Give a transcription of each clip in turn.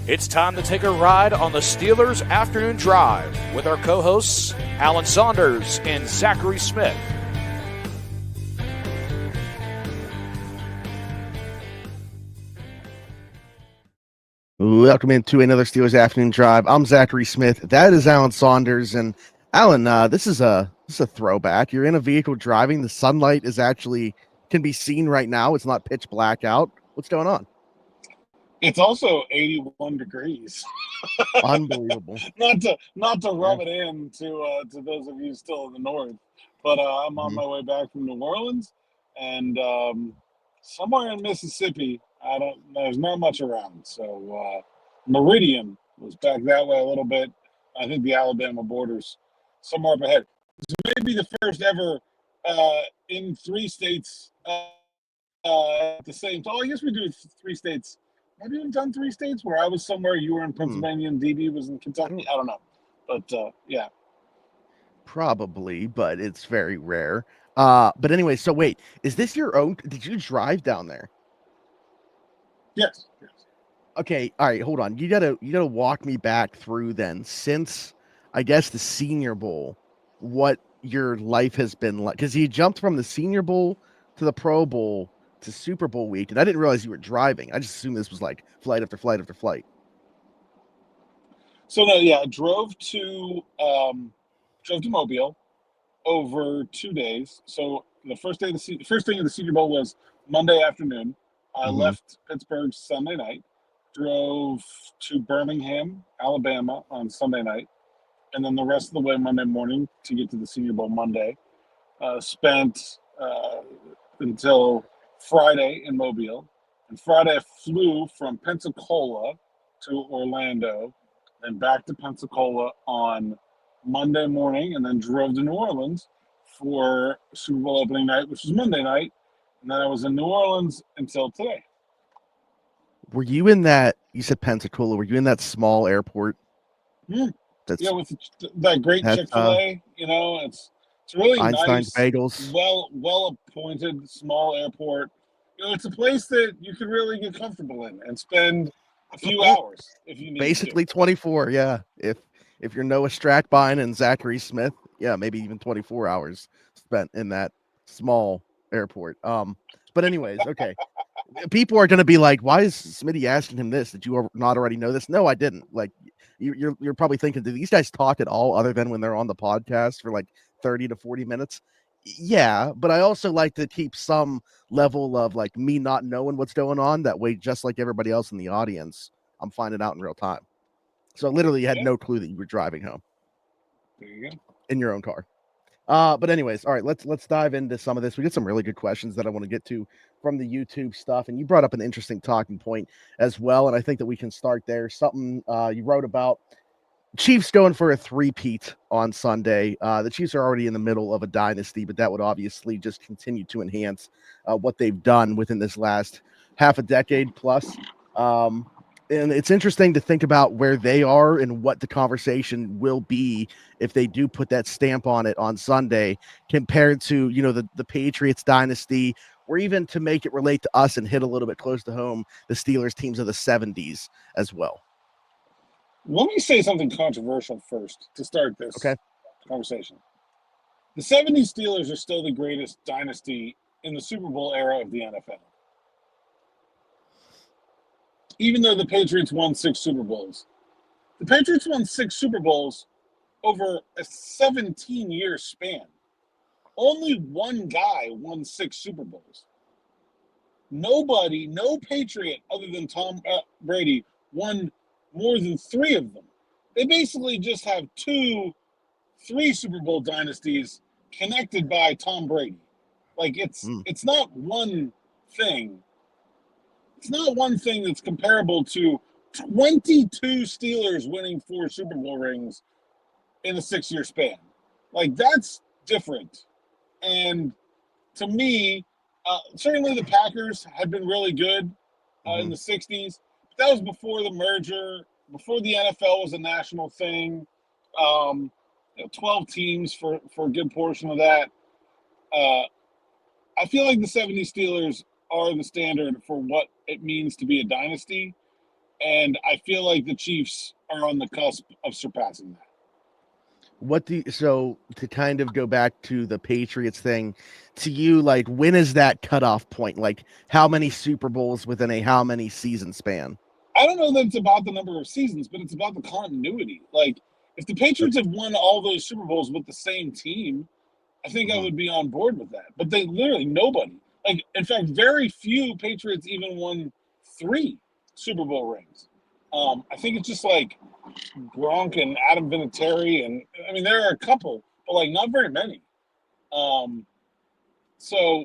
It's time to take a ride on the Steelers Afternoon Drive with our co-hosts, Alan Saunders and Zachary Smith. Welcome into another Steelers Afternoon Drive. I'm Zachary Smith. That is Alan Saunders. And Alan, this is a throwback. You're in a vehicle driving. The sunlight can be seen right now. It's not pitch black out. What's going on? It's also 81 degrees. Unbelievable. not to rub it in to those of you still in the north, but I'm on my way back from New Orleans, and somewhere in Mississippi, there's not much around. So Meridian was back that way a little bit. I think the Alabama border's somewhere up ahead. This may be the first ever in three states at the same time. Oh, I guess we do three states. Maybe we've done three states where I was somewhere, you were in Pennsylvania, and DB was in Kentucky. I don't know. But, yeah. Probably, but it's very rare. But anyway, so wait, is this your own? Did you drive down there? Yes. Okay, all right, hold on. You gotta walk me back through then, since I guess the Senior Bowl, what your life has been like. Because you jumped from the Senior Bowl to the Pro Bowl to Super Bowl week, and I didn't realize you were driving. I just assumed this was like flight after flight after flight. So no, yeah, I drove to Mobile over 2 days. So the first thing of the Senior Bowl was Monday afternoon. I left Pittsburgh Sunday night, drove to Birmingham, Alabama on Sunday night, and then the rest of the way Monday morning to get to the Senior Bowl Monday. Spent until Friday in Mobile, and Friday I flew from Pensacola to Orlando, then back to Pensacola on Monday morning, and then drove to New Orleans for Super Bowl opening night, which was Monday night, and then I was in New Orleans until today. Were you in that? You said Pensacola. Were you in that small airport? Yeah, with that great Chick-fil-A. It's really Einstein's nice, Bagels. well appointed small airport. It's a place that you can really get comfortable in and spend a few hours if you need. Basically 24, yeah. If you're Noah Strackbine and Zachary Smith, yeah, maybe even 24 hours spent in that small airport. But anyways, okay. People are going to be like, why is Smitty asking him this? Did you not already know this? No, I didn't. Like, you're probably thinking, do these guys talk at all other than when they're on the podcast for like 30 to 40 minutes? Yeah, but I also like to keep some level of like me not knowing what's going on. That way, just like everybody else in the audience, I'm finding out in real time. So literally, you had no clue that you were driving home. There you go. In your own car. But anyways, all right, let's dive into some of this. We get some really good questions that I want to get to from the YouTube stuff, and you brought up an interesting talking point as well, and I think that we can start there. Something you wrote about Chiefs going for a three-peat on Sunday. The Chiefs are already in the middle of a dynasty, but that would obviously just continue to enhance what they've done within this last half a decade plus. And it's interesting to think about where they are and what the conversation will be if they do put that stamp on it on Sunday compared to, the Patriots dynasty, or even to make it relate to us and hit a little bit close to home, the Steelers teams of the 70s as well. Let me say something controversial first to start this conversation. The 70s Steelers are still the greatest dynasty in the Super Bowl era of the NFL. Even though the Patriots won 6 Super Bowls. The Patriots won 6 Super Bowls over a 17-year span. Only one guy won 6 Super Bowls. Nobody, no Patriot other than Tom Brady won more than 3 of them. They basically just have 3 Super Bowl dynasties connected by Tom Brady. Like, it's not one thing. It's not one thing that's comparable to 22 Steelers winning 4 Super Bowl rings in a 6-year span. Like, that's different. And to me, certainly the Packers had been really good in the 60s. But that was before the merger, before the NFL was a national thing. 12 teams for a good portion of that. I feel like the 70 Steelers are the standard for what it means to be a dynasty. And I feel like the Chiefs are on the cusp of surpassing that. So to kind of go back to the Patriots thing, to you, like, when is that cutoff point? Like, how many Super Bowls within a how many season span? I don't know that it's about the number of seasons, but it's about the continuity. Like, if the Patriots have won all those Super Bowls with the same team, I think I would be on board with that. But they literally, nobody. Like, in fact, very few Patriots even won 3 Super Bowl rings. I think it's just like Gronk and Adam Vinatieri, and I mean there are a couple, but like not very many. So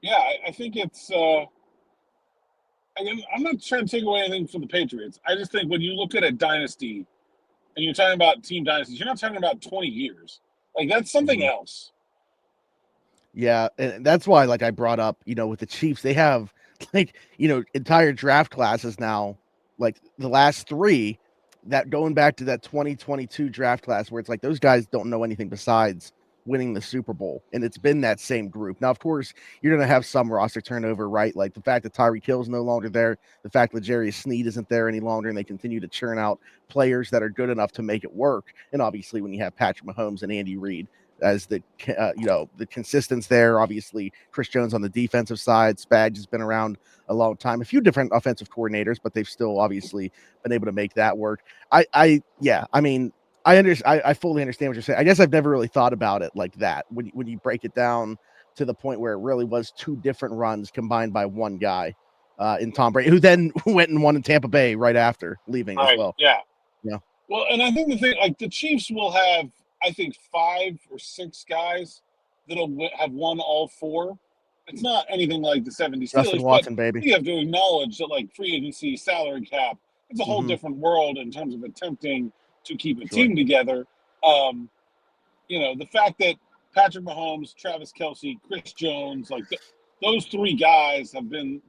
yeah, I think it's. Again, I'm not trying to take away anything from the Patriots. I just think when you look at a dynasty, and you're talking about team dynasties, you're not talking about 20 years. Like that's something else. Yeah, and that's why, like, I brought up, with the Chiefs, they have like, entire draft classes now, like the last 3, that going back to that 2022 draft class where it's like those guys don't know anything besides winning the Super Bowl, and it's been that same group. Now, of course, you're gonna have some roster turnover, right? Like the fact that Tyreek Hill's no longer there, the fact that Jerry Sneed isn't there any longer, and they continue to churn out players that are good enough to make it work. And obviously, when you have Patrick Mahomes and Andy Reid as the the consistency there. Obviously, Chris Jones on the defensive side. Spags has been around a long time. A few different offensive coordinators, but they've still obviously been able to make that work. I mean, I fully understand what you're saying. I guess I've never really thought about it like that. When you break it down to the point where it really was 2 different runs combined by one guy, in Tom Brady, who then went and won in Tampa Bay right after leaving as well. Yeah. Yeah. Well, and I think the thing, like the Chiefs will have, I think 5 or 6 guys that'll have won all 4. It's not anything like the 70 Justin Steelers, Watson, but baby. you have to acknowledge that like free agency, salary cap, it's a whole different world in terms of attempting to keep a team together. The fact that Patrick Mahomes, Travis Kelce, Chris Jones, like those 3 guys have been,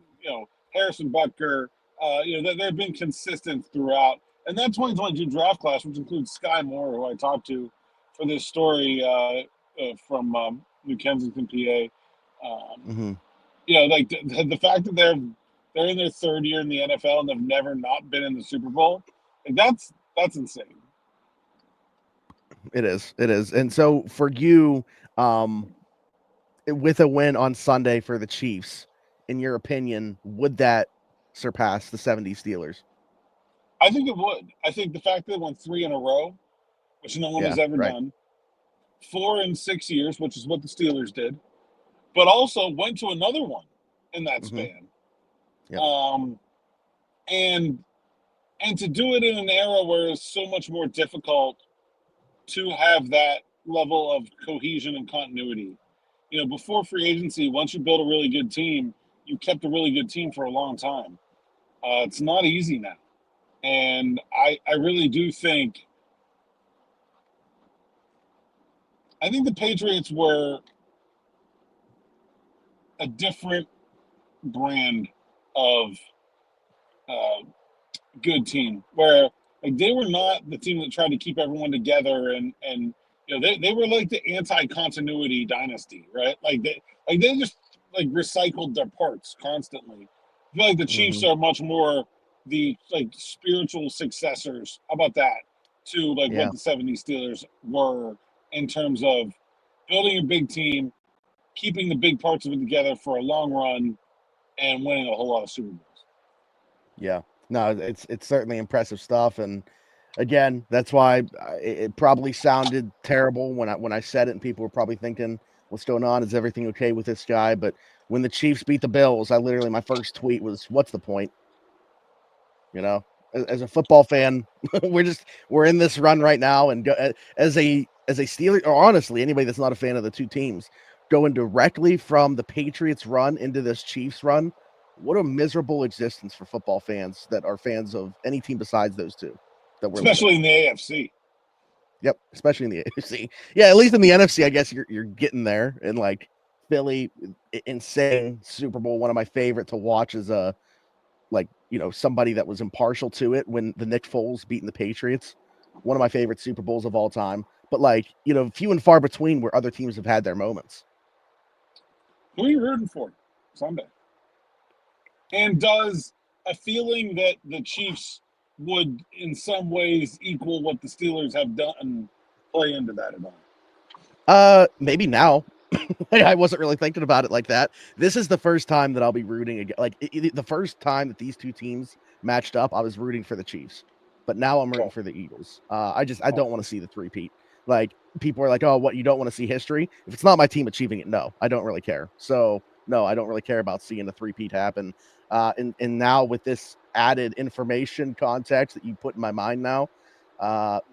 Harrison Butker, they've been consistent throughout. And that 2022 draft class, which includes Sky Moore, who I talked to for this story from New Kensington, PA. Like the fact that they're in their 3rd year in the NFL and they've never not been in the Super Bowl, like that's insane. It is. And so for you, with a win on Sunday for the Chiefs, in your opinion, would that surpass the 70 Steelers? I think it would. I think the fact that they won 3 in a row, which no one has ever done, 4 in 6 years, which is what the Steelers did, but also went to another one in that span. And to do it in an era where it's so much more difficult to have that level of cohesion and continuity. Before free agency, once you build a really good team, you kept a really good team for a long time. It's not easy now. And I really do think the Patriots were a different brand of good team, where like they were not the team that tried to keep everyone together and they were like the anti-continuity dynasty, right? Like they just like recycled their parts constantly. I feel like the Chiefs are much more the like spiritual successors. How about that? To like what the 70 Steelers were in terms of building a big team, keeping the big parts of it together for a long run, and winning a whole lot of Super Bowls. Yeah, no, it's certainly impressive stuff, and again, that's why it probably sounded terrible when I said it, and people were probably thinking, "What's going on? Is everything okay with this guy?" But when the Chiefs beat the Bills, my first tweet was, "What's the point?" As a football fan, we're in this run right now, and as a Steeler, or honestly, anybody that's not a fan of the 2 teams, going directly from the Patriots run into this Chiefs run. What a miserable existence for football fans that are fans of any team besides those 2 that we're especially in the AFC. Yep, especially in the AFC. Yeah, at least in the NFC, I guess you're getting there. And like Philly, insane Super Bowl. One of my favorite to watch is somebody that was impartial to it when the Nick Foles beating the Patriots. One of my favorite Super Bowls of all time. But few and far between where other teams have had their moments. Who are you rooting for Sunday? And does a feeling that the Chiefs would, in some ways, equal what the Steelers have done play into that at all? Maybe now. I wasn't really thinking about it like that. This is the first time that I'll be rooting again. Like the first time that these two teams matched up, I was rooting for the Chiefs, but now I'm rooting for the Eagles. I don't want to see the three-peat. Like people are like, oh, what, you don't want to see history? If it's not my team achieving it, no, I don't really care. So no, I don't really care about seeing the three-peat happen. And now with this added information context that you put in my mind now,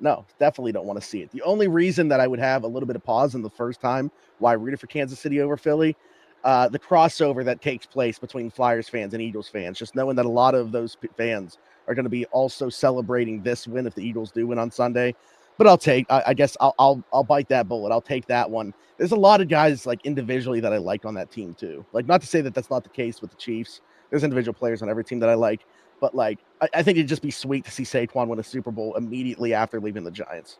no, definitely don't want to see it. The only reason that I would have a little bit of pause in the first time why I rooted for Kansas City over Philly, the crossover that takes place between Flyers fans and Eagles fans, just knowing that a lot of those fans are going to be also celebrating this win if the Eagles do win on Sunday. But I guess I'll bite that bullet. I'll take that one. There's a lot of guys like individually that I like on that team too. Like, not to say that that's not the case with the Chiefs. There's individual players on every team that I like, but like I think it'd just be sweet to see Saquon win a Super Bowl immediately after leaving the Giants.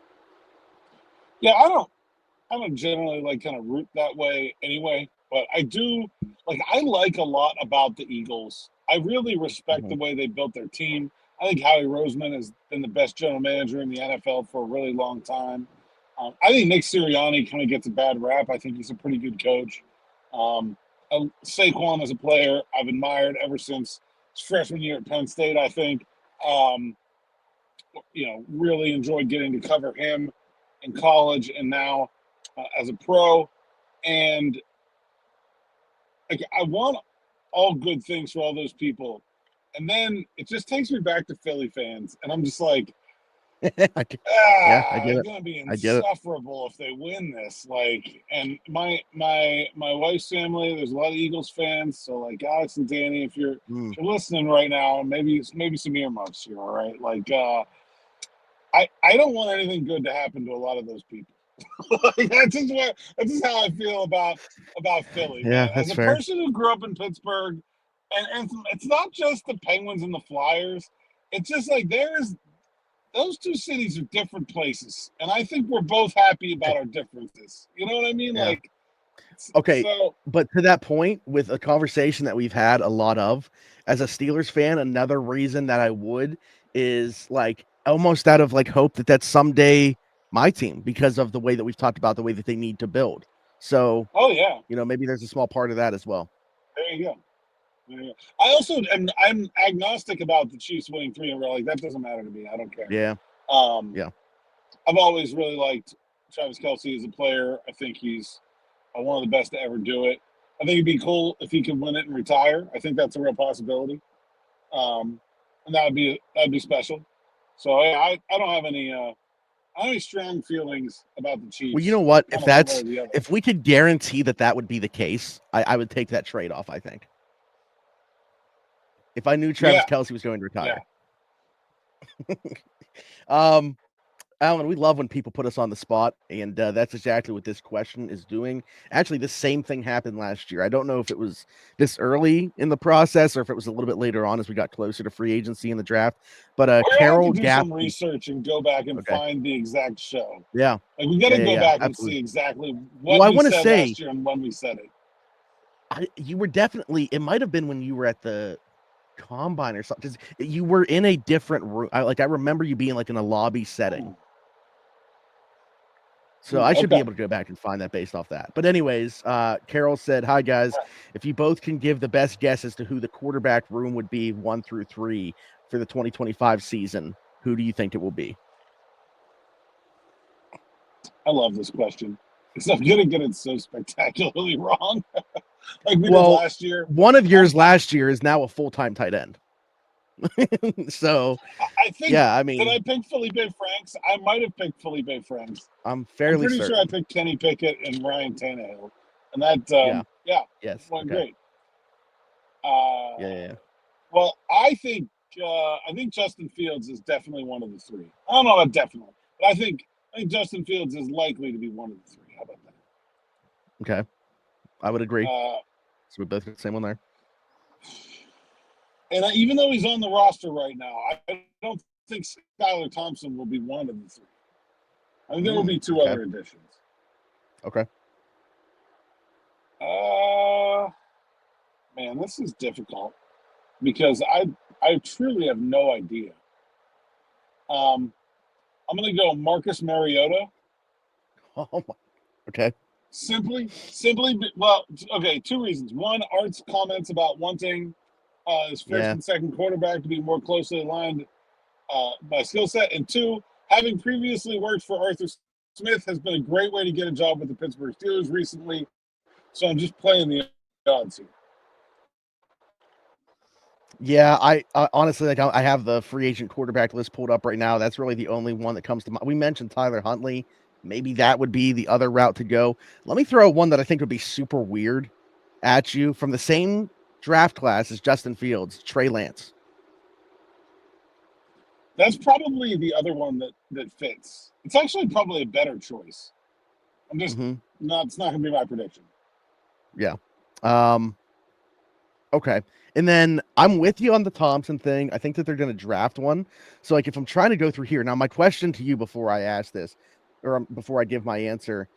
Yeah, I don't generally like kind of root that way anyway, but I do I like a lot about the Eagles. I really respect the way they built their team. I think Howie Roseman has been the best general manager in the NFL for a really long time. I think Nick Sirianni kind of gets a bad rap. I think he's a pretty good coach. Saquon as a player, I've admired ever since his freshman year at Penn State, I think. Really enjoyed getting to cover him in college and now as a pro. And I want all good things for all those people. And then it just takes me back to Philly fans. And I'm just like, I get it. It's gonna be insufferable if they win this. And my wife's family, there's a lot of Eagles fans. So Alex and Danny, if you're listening right now, maybe some earmuffs here, all right? I don't want anything good to happen to a lot of those people. That's just how I feel about Philly. Yeah, man. As a person who grew up in Pittsburgh, and it's not just the Penguins and the Flyers. It's just those two cities are different places, and I think we're both happy about our differences. You know what I mean? Yeah. Okay, but to that point, with a conversation that we've had a lot of, as a Steelers fan, another reason that I would is almost out of hope that someday my team, because of the way that we've talked about the way that they need to build. So, maybe there's a small part of that as well. There you go. I also I'm agnostic about the Chiefs winning 3 in a row. That doesn't matter to me. I don't care. Yeah. I've always really liked Travis Kelce as a player. I think he's one of the best to ever do it. I think it'd be cool if he could win it and retire. I think that's a real possibility. And that'd be special. So I don't have any strong feelings about the Chiefs. Well, you know what? If we could guarantee that would be the case, I would take that trade off, I think. If I knew Travis Kelce was going to retire. Yeah. Alan, we love when people put us on the spot, and that's exactly what this question is doing. Actually, the same thing happened last year. I don't know if it was this early in the process or if it was a little bit later on as we got closer to free agency in the draft. But Carol do some research and go back and find the exact show. Yeah, we got to go back and see exactly what we said last year and when we said it. You were definitely. It might have been when you were at the combine or something. You were in a different room. I remember you being in a lobby setting. So I should be able to go back and find that based off that. But anyways, Carol said, "Hi guys, if you both can give the best guess as to who the quarterback room would be 1 through 3 for the 2025 season, who do you think it will be?" I love this question. Because I'm going to get it so spectacularly wrong. We did last year. One of yours last year is now a full-time tight end. So I think, did I pick Felipe Franks? I might have picked Felipe Franks. I'm pretty sure I picked Kenny Pickett and Ryan Tannehill, and that went great. Well, I think Justin Fields is definitely one of the 3. I don't know about definitely, but I think Justin Fields is likely to be one of the 3. How about that? Okay, I would agree. So we both got the same one there. And even though he's on the roster right now, I don't think Skylar Thompson will be one of the 3. I think there will be 2 other additions. Okay. Man, this is difficult because I truly have no idea. I'm going to go Marcus Mariota. Oh my. Okay. Simply, well, okay, two reasons. One, Art's comments about wanting his first and second quarterback to be more closely aligned by skill set. And two, having previously worked for Arthur Smith has been a great way to get a job with the Pittsburgh Steelers recently. So I'm just playing the odds here. Yeah, I honestly, like, I have the free agent quarterback list pulled up right now. That's really the only one that comes to mind. We mentioned Tyler Huntley. Maybe that would be the other route to go. Let me throw one that I think would be super weird at you from the same draft class as Justin Fields, Trey Lance. That's probably the other one that fits. It's actually probably a better choice. I'm just not. It's not going to be my prediction. Yeah. Okay. And then I'm with you on the Thompson thing. I think that they're going to draft one. So, like, if I'm trying to go through here now, my question to you before I ask this, or before I give my answer,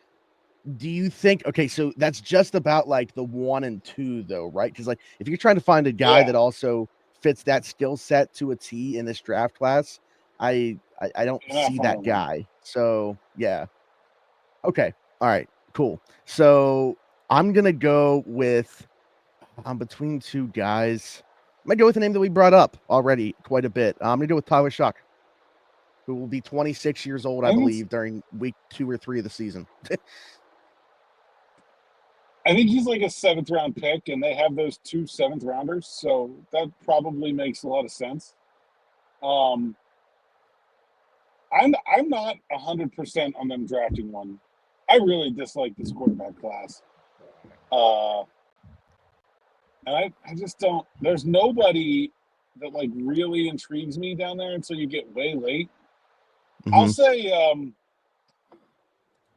do you think, okay, so that's just about like the 1 and 2 though, right? Because, like, if you're trying to find a guy that also fits that skill set to a T in this draft class, I don't see that guy. So yeah. Okay. All right, cool. So I'm gonna go with, I'm between two guys. I'm gonna go with a name that we brought up already quite a bit. I'm gonna go with Tyler Shuck, who will be 26 years old, I believe, during week 2 or 3 of the season. I think he's like a 7th round pick, and they have those 2 7th rounders, so that probably makes a lot of sense. I'm not 100% on them drafting one. I really dislike this quarterback class, and I just don't. There's nobody that like really intrigues me down there until you get way late. I'll say, and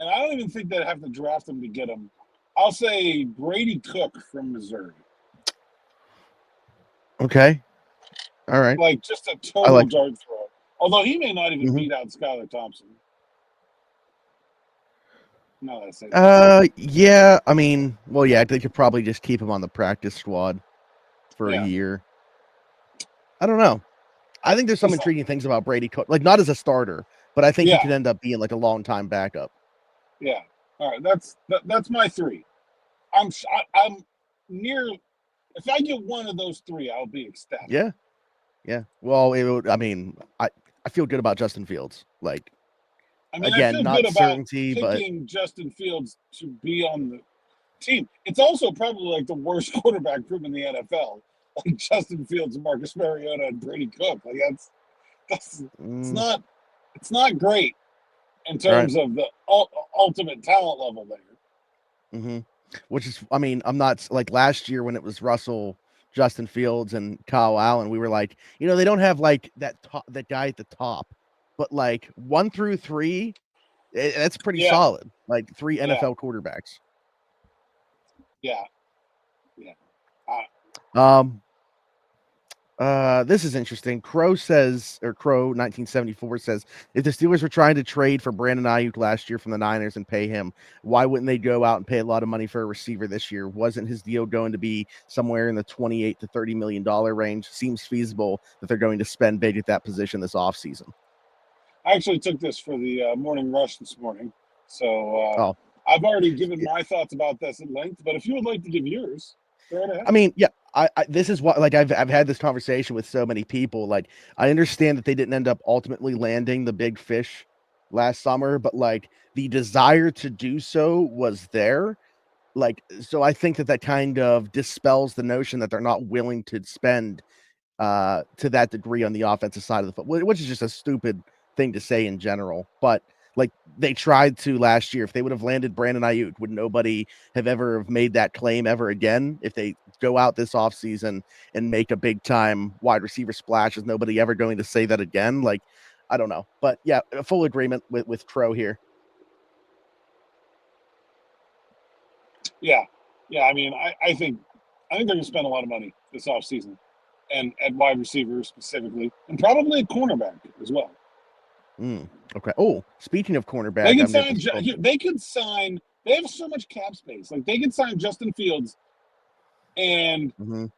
I don't even think they'd have to draft him to get him. I'll say Brady Cook from Missouri. Okay. All right. Like just a total dart throw. Although he may not even beat out Skylar Thompson. No, that's it. Yeah. I mean, well, yeah, they could probably just keep him on the practice squad for a year. I don't know. I think there's some intriguing things about Brady Cook, like not as a starter, but I think he could end up being like a long time backup. Yeah. All right. That's my 3. I'm near. If I get one of those 3, I'll be ecstatic. Yeah. Yeah. Well, it would. I mean, I feel good about Justin Fields. Like, again, not good certainty, about picking Justin Fields to be on the team. It's also probably like the worst quarterback group in the NFL. Like Justin Fields, Marcus Mariota, and Brady Cook. Like that's it's not great in terms of the ultimate talent level there. Which is, I mean, I'm not like last year when it was Russell, Justin Fields, and Kyle Allen. We were like, they don't have like that guy at the top, but like 1 through 3, that's pretty solid. Like 3 NFL quarterbacks. Yeah. This is interesting. Crow 1974 says, if the Steelers were trying to trade for Brandon Aiyuk last year from the Niners and pay him, why wouldn't they go out and pay a lot of money for a receiver this year? Wasn't his deal going to be somewhere in the $28 to $30 million range? Seems feasible that they're going to spend big at that position this offseason. I actually took this for the morning rush this morning. So I've already given my thoughts about this at length, but if you would like to give yours, go right ahead. I mean, yeah. I this is what, like, I've had this conversation with so many people. Like, I understand that they didn't end up ultimately landing the big fish last summer, but like the desire to do so was there. Like, so I think that kind of dispels the notion that they're not willing to spend to that degree on the offensive side of the foot, which is just a stupid thing to say in general. But like, they tried to last year. If they would have landed Brandon Aiyuk, would nobody have ever made that claim ever again? If they go out this offseason and make a big time wide receiver splash, is nobody ever going to say that again? Like, I don't know. But yeah, full agreement with Crow here. Yeah. I mean, I think they're going to spend a lot of money this offseason, and at wide receiver specifically, and probably a cornerback as well. Okay. Oh, speaking of cornerback, they could sign. They have so much cap space. Like, they could sign Justin Fields and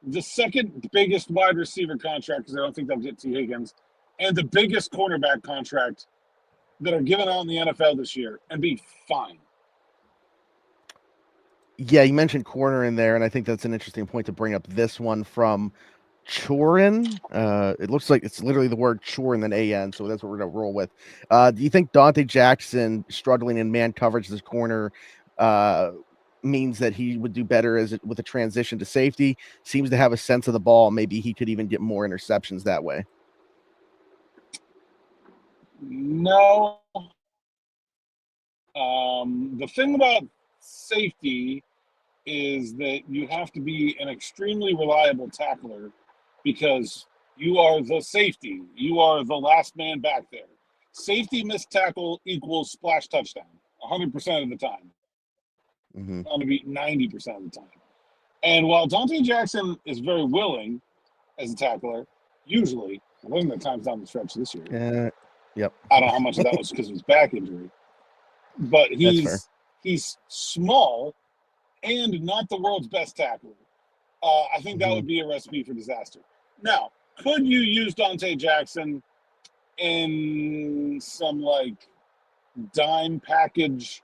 the second biggest wide receiver contract, because I don't think they'll get T. Higgins, and the biggest cornerback contract that are given out in the NFL this year and be fine. Yeah, you mentioned corner in there, and I think that's an interesting point to bring up. This one from Chorin. It looks like it's literally the word chore and then AN, so that's what we're going to roll with. Do you think Dante Jackson struggling in man coverage this corner means that he would do better with a transition to safety? Seems to have a sense of the ball. Maybe he could even get more interceptions that way. No. The thing about safety is that you have to be an extremely reliable tackler because you are the safety. You are the last man back there. Safety missed tackle equals splash touchdown 100% of the time. On to be 90% of the time. And while Dante Jackson is very willing as a tackler, usually, it wasn't the times down the stretch this year. Yep. I don't know how much of that was because of his back injury. But he's small and not the world's best tackler. I think that would be a recipe for disaster. Now, could you use Dante Jackson in some like dime package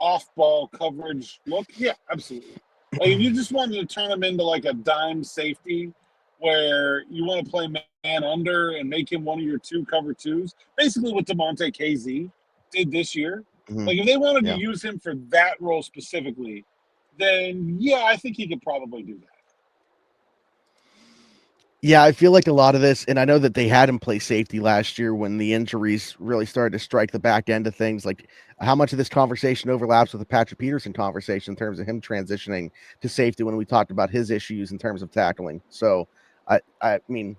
off-ball coverage look? Yeah, absolutely. Like if you just wanted to turn him into like a dime safety where you want to play man under and make him one of your two cover twos, basically what DeMonte KZ did this year. Like if they wanted to use him for that role specifically, then yeah, I think he could probably do that. Yeah, I feel like a lot of this, and I know that they had him play safety last year when the injuries really started to strike the back end of things. Like how much of this conversation overlaps with the Patrick Peterson conversation in terms of him transitioning to safety when we talked about his issues in terms of tackling. So I mean,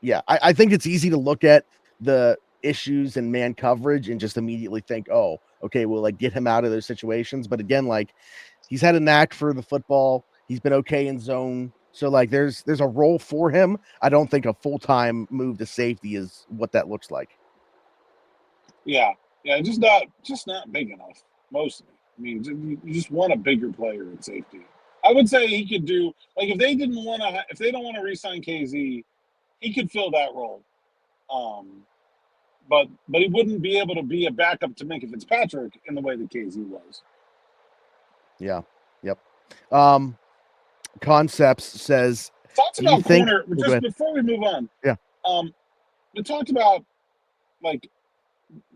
yeah, I think it's easy to look at the issues in man coverage and just immediately think, oh, okay, we'll like get him out of those situations. But again, like he's had a knack for the football. He's been okay in zone. So like there's a role for him. I don't think a full-time move to safety is what that looks like. Yeah, just not big enough. Mostly. I mean, you just want a bigger player at safety. I would say he could do like if they don't want to re-sign KZ, he could fill that role. But he wouldn't be able to be a backup to Minkah Fitzpatrick in the way that KZ was. Yeah. Yep. Concepts says talked about corner just before we move on. Yeah. We talked about like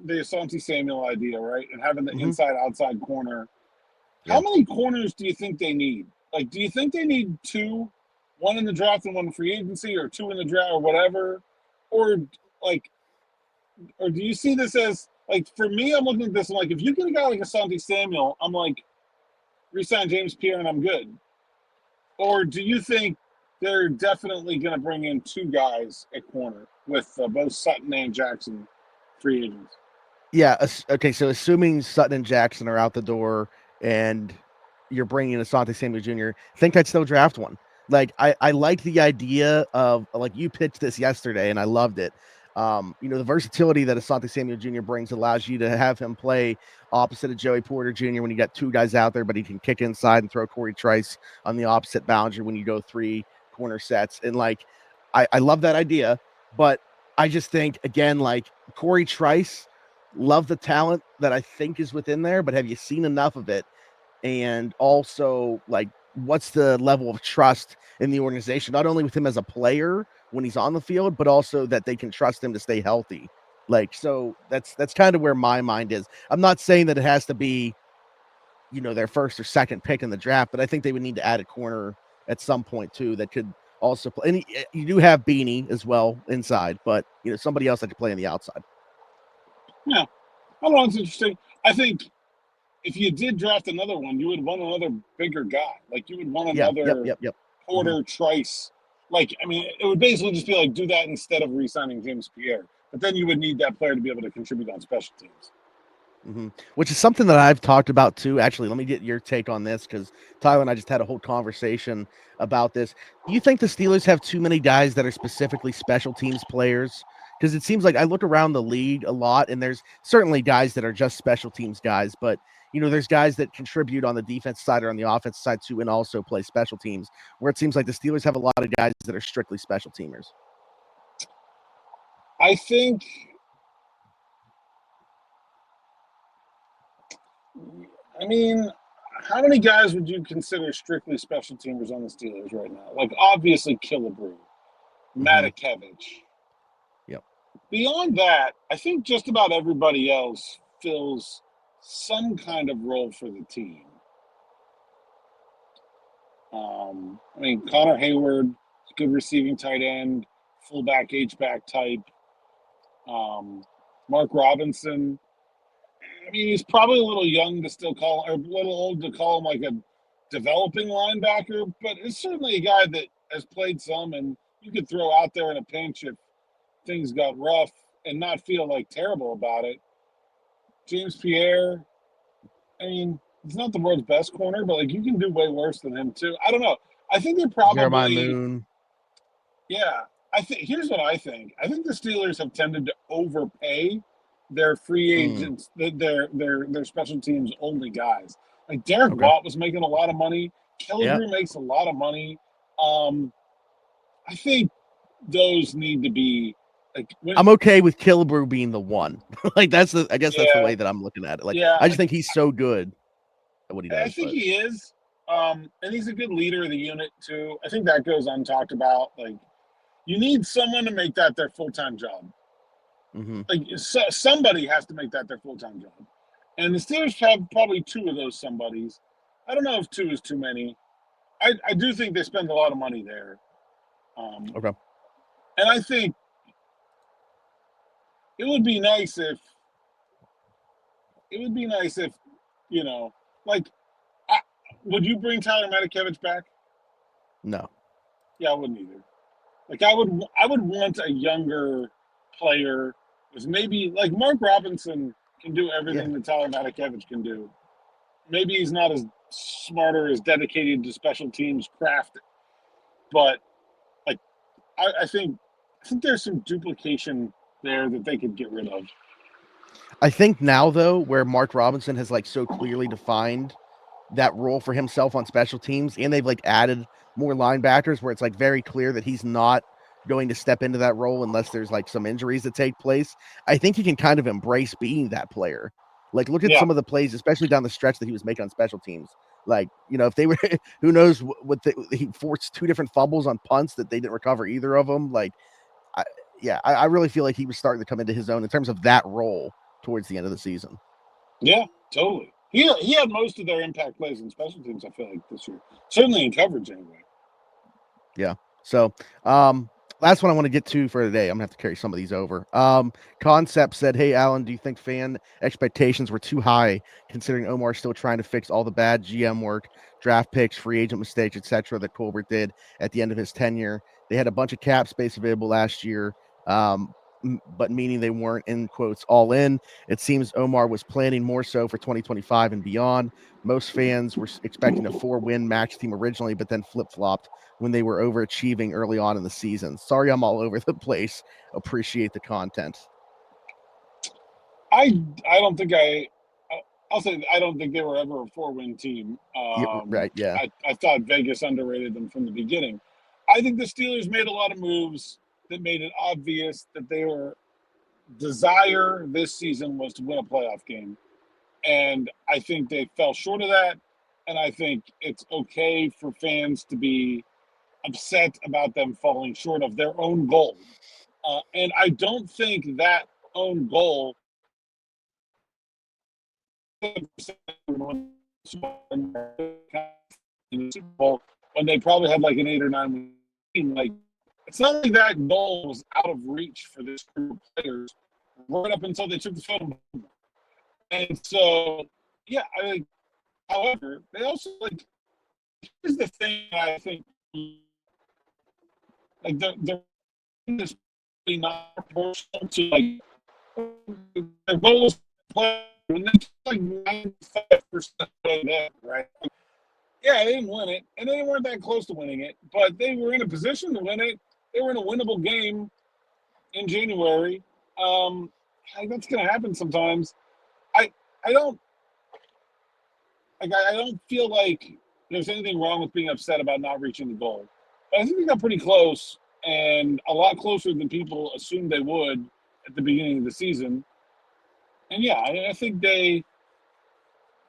the Asante Samuel idea, right? And having the inside outside corner. Yeah. How many corners do you think they need? Like, do you think they need two, one in the draft and one in free agency, or two in the draft or whatever? Or do you see this as like for me, I'm looking at this like if you get a guy like Asante Samuel, I'm like re-sign James Pierre and I'm good. Or do you think they're definitely going to bring in two guys at corner with both Sutton and Jackson free agents? Yeah. Okay. So assuming Sutton and Jackson are out the door and you're bringing in Asante Samuel Jr., I think I'd still draft one. Like I like the idea of like you pitched this yesterday and I loved it. The versatility that Asante Samuel Jr. brings allows you to have him play opposite of Joey Porter Jr. when you got two guys out there, but he can kick inside and throw Corey Trice on the opposite boundary when you go three corner sets. And like, I love that idea, but I just think again, like Corey Trice, love the talent that I think is within there, but have you seen enough of it? And also like, what's the level of trust in the organization, not only with him as a player when he's on the field, but also that they can trust him to stay healthy. Like, so that's kind of where my mind is. I'm not saying that it has to be, their first or second pick in the draft, but I think they would need to add a corner at some point too that could also play. And you do have Beanie as well inside, but somebody else that could play on the outside. Yeah, I don't know. It's interesting. I think if you did draft another one, you would want another bigger guy. Like you would want another Porter Trice. Like, I mean, it would basically just be like do that instead of re-signing James Pierre. But then you would need that player to be able to contribute on special teams. Which is something that I've talked about too. Actually, let me get your take on this because Tyler and I just had a whole conversation about this. Do you think the Steelers have too many guys that are specifically special teams players? Because it seems like I look around the league a lot and there's certainly guys that are just special teams guys, but there's guys that contribute on the defense side or on the offense side too, and also play special teams, where it seems like the Steelers have a lot of guys that are strictly special teamers. I think, how many guys would you consider strictly special teamers on the Steelers right now? Like, obviously, Killebrew, Matakevich. Yep. Beyond that, I think just about everybody else fills some kind of role for the team. Connor Hayward, good receiving tight end, fullback, H-back type. Mark Robinson, he's probably a little young to still call, or a little old to call him like a developing linebacker, but it's certainly a guy that has played some, and you could throw out there in a pinch if things got rough and not feel like terrible about it. James Pierre, he's not the world's best corner, but like you can do way worse than him too. I don't know. I think they're probably Jeremiah Moon. Yeah. Here's what I think. I think the Steelers have tended to overpay their free agents, their special teams only guys. Like Derek Watt was making a lot of money. Killebrew makes a lot of money. I think those need to be like. I'm okay with Killebrew being the one. Like that's the way that I'm looking at it. Like I just think he's so good at what he does. I think he is, and he's a good leader of the unit too. I think that goes untalked about. Like you need someone to make that their full-time job. Like somebody has to make that their full-time job, and the Steelers have probably two of those somebodies. I don't know if two is too many. I do think they spend a lot of money there. And I think it would be nice if would you bring Tyler Matakevich back? No. Yeah, I wouldn't either. Like I would want a younger player with maybe like Mark Robinson can do everything that Tyler Matakevich can do. Maybe he's not as smart or as dedicated to special teams craft, but like I think there's some duplication there that they could get rid of. I think now though, where Mark Robinson has like so clearly defined that role for himself on special teams, and they've like added more linebackers where it's like very clear that he's not going to step into that role unless there's like some injuries that take place. I think he can kind of embrace being that player. Like look at some of the plays, especially down the stretch that he was making on special teams. Like, if they were, who knows what he forced 2 different fumbles on punts that they didn't recover either of them. Like, I really feel like he was starting to come into his own in terms of that role towards the end of the season. Yeah, totally. He had most of their impact plays in special teams, I feel like, this year. Certainly in coverage, anyway. Yeah. So, last one I want to get to for today. I'm going to have to carry some of these over. Concept said, hey, Alan, do you think fan expectations were too high considering Omar's still trying to fix all the bad GM work, draft picks, free agent mistakes, etc. that Colbert did at the end of his tenure? They had a bunch of cap space available last year, but meaning they weren't, in quotes, all in. It seems Omar was planning more so for 2025 and beyond. Most fans were expecting a 4-win max team originally, but then flip-flopped when they were overachieving early on in the season. Sorry, I'm all over the place. Appreciate the content. I'll say I don't think they were ever a 4-win team. Right, yeah. I thought Vegas underrated them from the beginning. I think the Steelers made a lot of moves that made it obvious that their desire this season was to win a playoff game. And I think they fell short of that. And I think it's okay for fans to be upset about them falling short of their own goal. And I don't think that own goal in the Super Bowl when they probably had like an 8 or 9 team. Like, it's not like that goal was out of reach for this group of players right up until they took the field. And so, yeah, however, they also here's the thing I think, they're this not proportional to their goal is to play when they 95% right? Yeah, they didn't win it, and they weren't that close to winning it, but they were in a position to win it. They were in a winnable game in January. That's going to happen sometimes. I don't Like, I don't feel like there's anything wrong with being upset about not reaching the goal. But I think they got pretty close, and a lot closer than people assumed they would at the beginning of the season. And yeah, I think they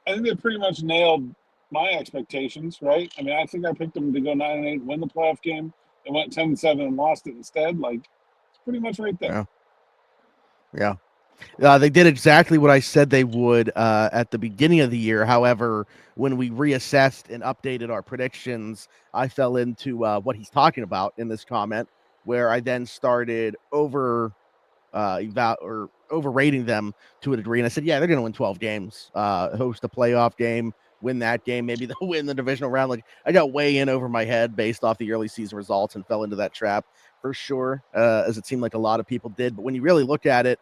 pretty much nailed my expectations, right? I mean, I think I picked them to go 9-8, win the playoff game. They went 10-7 and lost it instead. Like, it's pretty much right there. Yeah. They did exactly what I said they would at the beginning of the year. However, when we reassessed and updated our predictions, I fell into what he's talking about in this comment, where I then started overrating them to a degree. And I said, yeah, they're going to win 12 games, host a playoff game, win that game. Maybe they'll win the divisional round. Like, I got way in over my head based off the early season results and fell into that trap for sure, as it seemed like a lot of people did. But when you really look at it,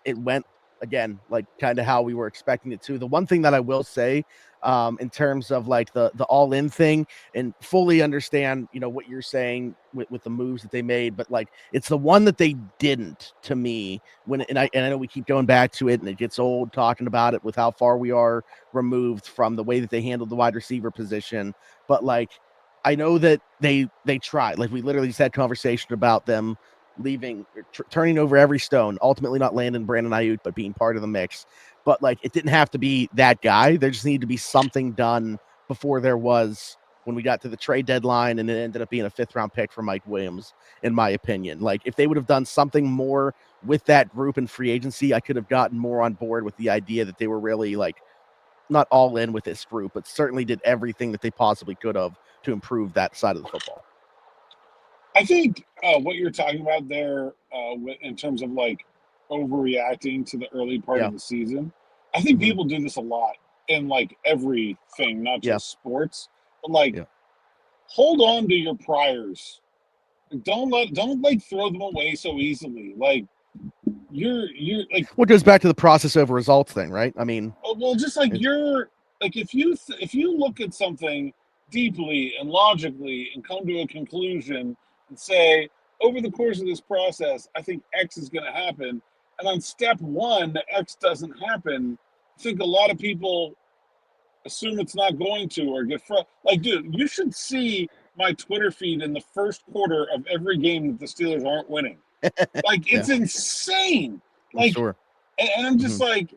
it went again, like kind of how we were expecting it to. The one thing that I will say, in terms of like the all-in thing, and fully understand, what you're saying with the moves that they made, but like it's the one that they didn't, to me, and I know we keep going back to it and it gets old talking about it with how far we are removed from the way that they handled the wide receiver position. But like, I know that they tried, like we literally just had conversation about them leaving, turning over every stone, ultimately not landing Brandon Aiyuk, but being part of the mix. But like, it didn't have to be that guy. There just needed to be something done before there was when we got to the trade deadline, and it ended up being a 5th-round pick for Mike Williams, in my opinion. Like, if they would have done something more with that group in free agency, I could have gotten more on board with the idea that they were really like not all in with this group, but certainly did everything that they possibly could have to improve that side of the football. I think what you're talking about there, in terms of like overreacting to the early part of the season, I think people do this a lot in like everything, not just sports, but like hold on to your priors. Don't like throw them away so easily. Like you're like, what goes back to the process over results thing, right? I mean, well, just like you're like, if you look at something deeply and logically and come to a conclusion and say, over the course of this process, I think X is going to happen, and on step one, X doesn't happen, I think a lot of people assume it's not going to, or get like, dude, you should see my Twitter feed in the first quarter of every game that the Steelers aren't winning. Like, it's insane. Like, sure. And I'm just like,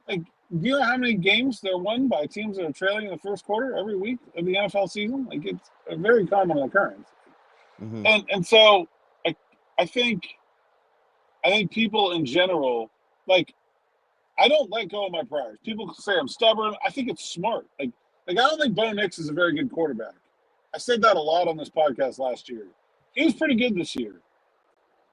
do you know how many games they're won by teams that are trailing in the first quarter every week of the NFL season? Like, it's a very common occurrence. And so I think people in general, like, I don't let go of my priors. People say I'm stubborn. I think it's smart. Like I don't think Bo Nix is a very good quarterback. I said that a lot on this podcast last year. He was pretty good this year.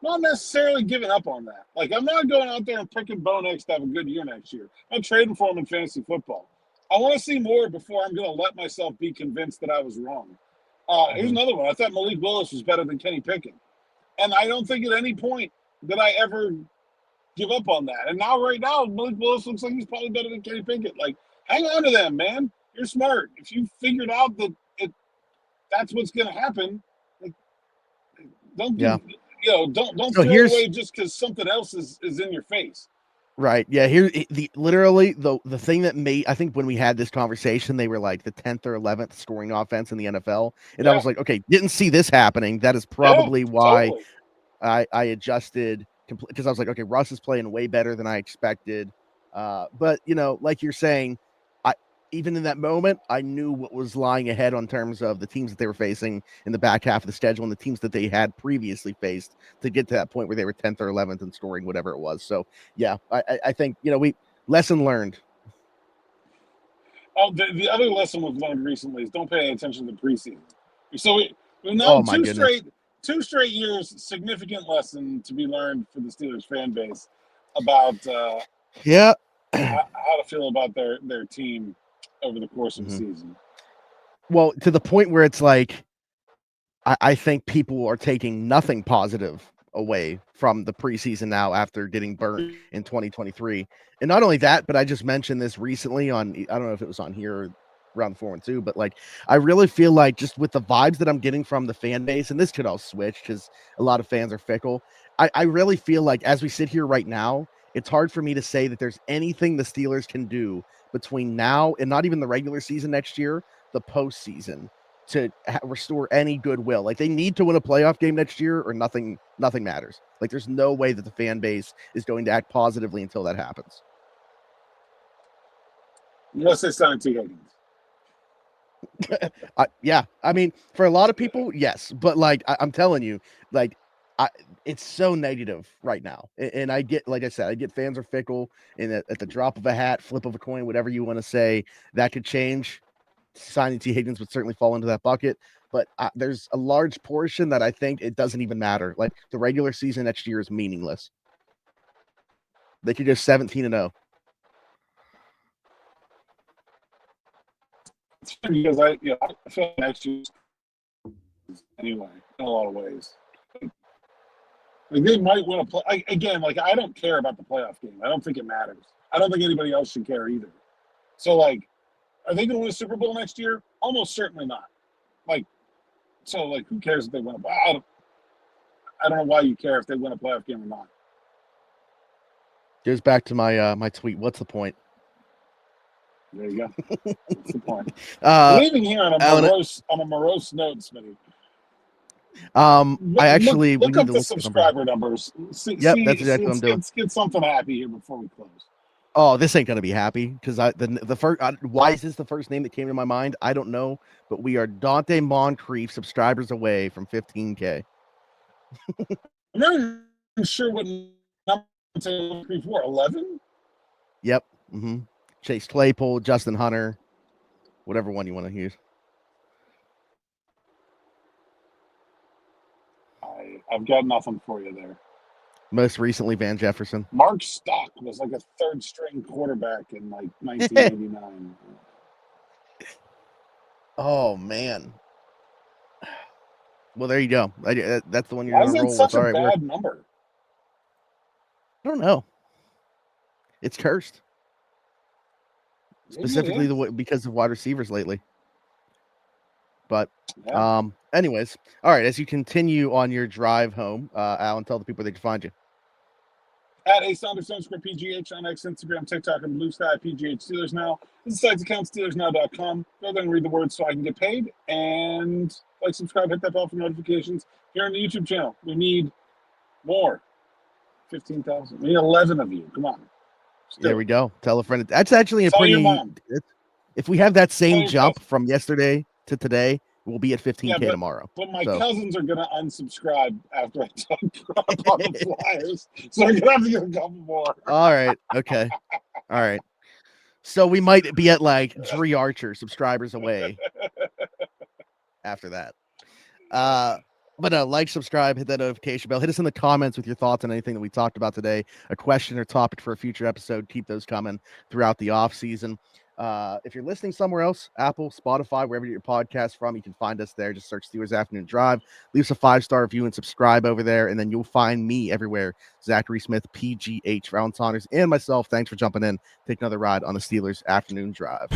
Not necessarily giving up on that. Like, I'm not going out there and picking Bo Nix to have a good year next year. I'm trading for him in fantasy football. I want to see more before I'm going to let myself be convinced that I was wrong. Here's another one. I thought Malik Willis was better than Kenny Pickett. And I don't think at any point did I ever give up on that. And now, right now, Malik Willis looks like he's probably better than Kenny Pickett. Like, hang on to them, man. You're smart. If you figured out that that's what's going to happen, like, don't throw it away just because something else is in your face. Right. Yeah. Here, the thing that made, I think when we had this conversation, they were like the 10th or 11th scoring offense in the NFL. And I was like, okay, didn't see this happening. That is probably why I adjusted, because I was like, okay, Russ is playing way better than I expected. But, like you're saying, even in that moment, I knew what was lying ahead on terms of the teams that they were facing in the back half of the schedule and the teams that they had previously faced to get to that point where they were 10th or 11th and scoring whatever it was. So, yeah, I think, lesson learned. Oh, the other lesson we've learned recently is don't pay attention to preseason. So we've now two straight years, significant lesson to be learned for the Steelers fan base about how to feel about their team over the course of the season. Well, to the point where it's like, I think people are taking nothing positive away from the preseason now after getting burnt in 2023. And not only that, but I just mentioned this recently I don't know if it was on here around 4-2, but like, I really feel like just with the vibes that I'm getting from the fan base, and this could all switch because a lot of fans are fickle. I really feel like as we sit here right now, it's hard for me to say that there's anything the Steelers can do between now and not even the regular season next year, the postseason, to restore any goodwill. Like, they need to win a playoff game next year or nothing matters. Like, there's no way that the fan base is going to act positively until that happens. Unless they sign T. Higgins. Yeah, I mean, for a lot of people, yes, but like I'm telling you, like it's so negative right now, and I get, like I said, I get fans are fickle, and at the drop of a hat, flip of a coin, whatever you want to say, that could change. Signing T. Higgins would certainly fall into that bucket, but there's a large portion that I think it doesn't even matter. Like, the regular season next year is meaningless. They could go 17-0. It's funny because I feel like next year anyway in a lot of ways. Like, they might win a play again. Like, I don't care about the playoff game. I don't think it matters. I don't think anybody else should care either. So, like, are they going to win a Super Bowl next year? Almost certainly not. Like, so, like, who cares if they win a playoff? I don't know why you care if they win a playoff game or not. Goes back to my my tweet. What's the point? There you go. What's the point? Leaving here on a morose note, Smitty. I actually look up the subscriber numbers. That's exactly what I'm doing. Let's get something happy here before we close. Oh, this ain't gonna be happy because the first why is this the first name that came to my mind? I don't know, but we are Dante Moncrief subscribers away from 15K. I'm not even sure what number Moncrief were. 11. Yep. Mm-hmm. Chase Claypool, Justin Hunter, whatever one you want to use. I've got nothing for you there. Most recently, Van Jefferson. Mark Stock was like a third-string quarterback in like 1989. Oh man. Well, there you go. That's the one you're Why going to roll is it such with. a bad number? I don't know. It's cursed. Specifically because of wide receivers lately. But anyways, all right, as you continue on your drive home, Alan, tell the people they can find you. At Saunders _ PGH on X, Instagram, TikTok, and Blue Sky, PGH Steelers Now. This is site's account, SteelersNow.com. Go there and read the words so I can get paid. And like, subscribe, hit that bell for notifications. Here on the YouTube channel, we need more. 15,000. We need 11 of you. Come on. There we go. Tell a friend. That's actually a pretty. If we have that same jump from yesterday to today, we'll be at 15K tomorrow. But my cousins are going to unsubscribe after I talk up on the Flyers. So I'm going to have to get a couple more. All right. Okay. All right. So we might be at like Dree Archer subscribers away after that. But like, subscribe, hit that notification bell, hit us in the comments with your thoughts on anything that we talked about today, a question or topic for a future episode. Keep those coming throughout the off season. If you're listening somewhere else, Apple, Spotify, wherever you get your podcast from, you can find us there. Just search Steelers Afternoon Drive, leave us a 5-star review and subscribe over there. And then you'll find me everywhere. Zachary Smith, PGH, Brandon Saunders, and myself. Thanks for jumping in. Take another ride on the Steelers Afternoon Drive.